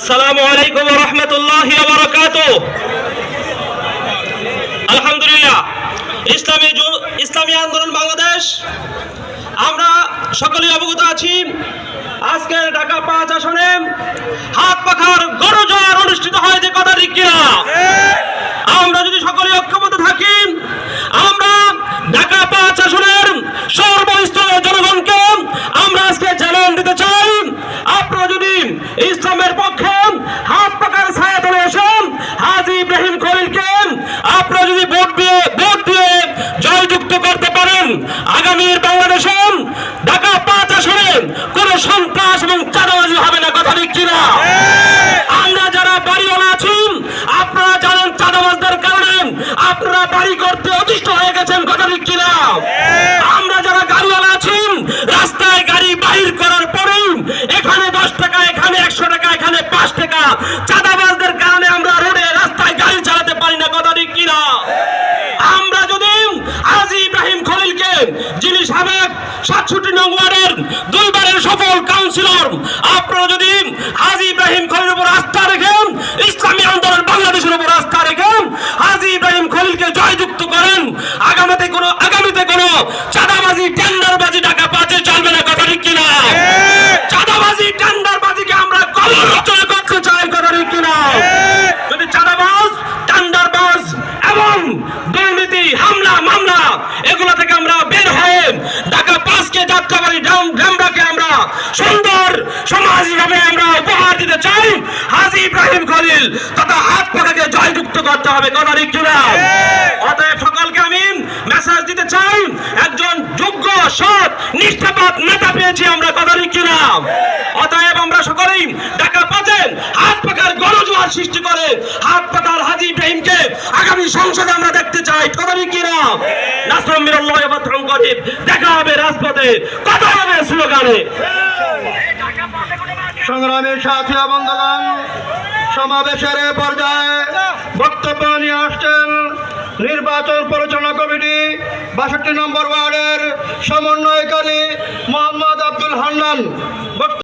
আসসালামু আলাইকুম ওয়া রাহমাতুল্লাহি ওয়া বারাকাতুহু। আলহামদুলিল্লাহ, ইসলামী আন্দোলন বাংলাদেশ, আমরা সকলেই অবগত আছি আজকে ঢাকা ৫ আসনে হাত পাখার গণজোয়ার অনুষ্ঠিত হয়, যে কথা ঠিক কিনা? আমরা যদি সকলে ঐক্যবদ্ধ থাকি, আমরা ঢাকা ৫ আসনের সর্বস্তরের জনগণকে আমরা আজকে চ্যালেঞ্জ দিতে চাই, আপনারা যদি ইসলামের পক্ষে হাত পাখার ছায়া তলে এসেন, হাজী ইব্রাহিম খলিলকে আপনারা যদি ভোট দিয়ে জয়যুক্ত করতে পারেন, আগামীর বাংলাদেশে ঢাকা ৫ আসনে কোন সন্ত্রাস এবং চাঁদাবাজি হবে না, কথা ঠিক কিনা? আমরা যারা বাড়িওয়ালা আছি, আপনারা জানেন চাঁদাবাজদের কারণে আপনারা বাড়ি করতে অতিষ্ঠ হয়ে গেছেন, কথা ঠিক কিনা? আমরা যারা গাড়িওয়ালা আছি, রাস্তায় গাড়ি বাহির করার পরে এখানে 10 টাকা, এখানে 100 টাকা, এখানে 5 টাকা, চাঁদাবাজদের কারণে আমরা রোডে রাস্তায় গাড়ি চালাতে পারি না, কথা ঠিক কিনা? আমরা যদি হাজী ইব্রাহিম খলিলকে, যিনি সাবেক ৬৭ নং ওয়ার্ডের 2 বারের সফল কাউন্সিলর, আপনারা যদি হাজী ইব্রাহিম খলিলের উপর আস্থা রেখেন, ইসলামী আন্দোলন বাংলাদেশের উপর আস্থা রেখেন, হাজী ইব্রাহিম খলিলকে জয়যুক্ত করেন, আগামীতে কোনো চাঁদাবাজি টেন্ডারবাজি ঢাকা ৫-এ চলবে না, কথা ঠিক কিনা? চাঁদাবাজি টেন্ডারবাজিকে আমরা কবর রচনা করতে চাই, কথা ঠিক কিনা? যদি চাঁদাবাজ, টেন্ডারবাজ এবং দুর্নীতি, হামলা মামলা এগুলো থেকে আমরা বের হয়ে ঢাকা ৫-কে, যাত্রাবাড়ি ঢামরাকে আমরা সুন্দর সমাজভাবে আমরা উপহার দিতে চাই, হাজী ইব্রাহিম খলিল তথা হাত পাখাকে জয়যুক্ত করতে হবে, কথা ঠিক কিনা? অতএব সকলকে আমি মেসেজ দিতে চাই, একজন যোগ্য সৎ নিষ্ঠাবান নেতা পেয়েছি আমরা, কথা ঠিক কিনা? অতএব আমরা সকলেই ঢাকা 5-এ হাত পাখার গণজোয়ার সৃষ্টি করে হাত পাখার হাজী ইব্রাহিমকে আগামী সংসদে আমরা দেখতে চাই, কথা ঠিক কিনা? নাসরুম মিনাল্লাহি ওয়া ফাতহুন করিব। দেখা হবে রাজপথে, কথা হবে স্লোগানে। সংগ্রামী সাথী বন্ধুগণ, সমাবেশের পর্যায়ে বক্তব্য নিয়ে আসছেন নির্বাচন পরিচালনা কমিটি ৬২ নম্বর ওয়ার্ডের সমন্বয়কারী মোহাম্মদ আব্দুল হান্নান।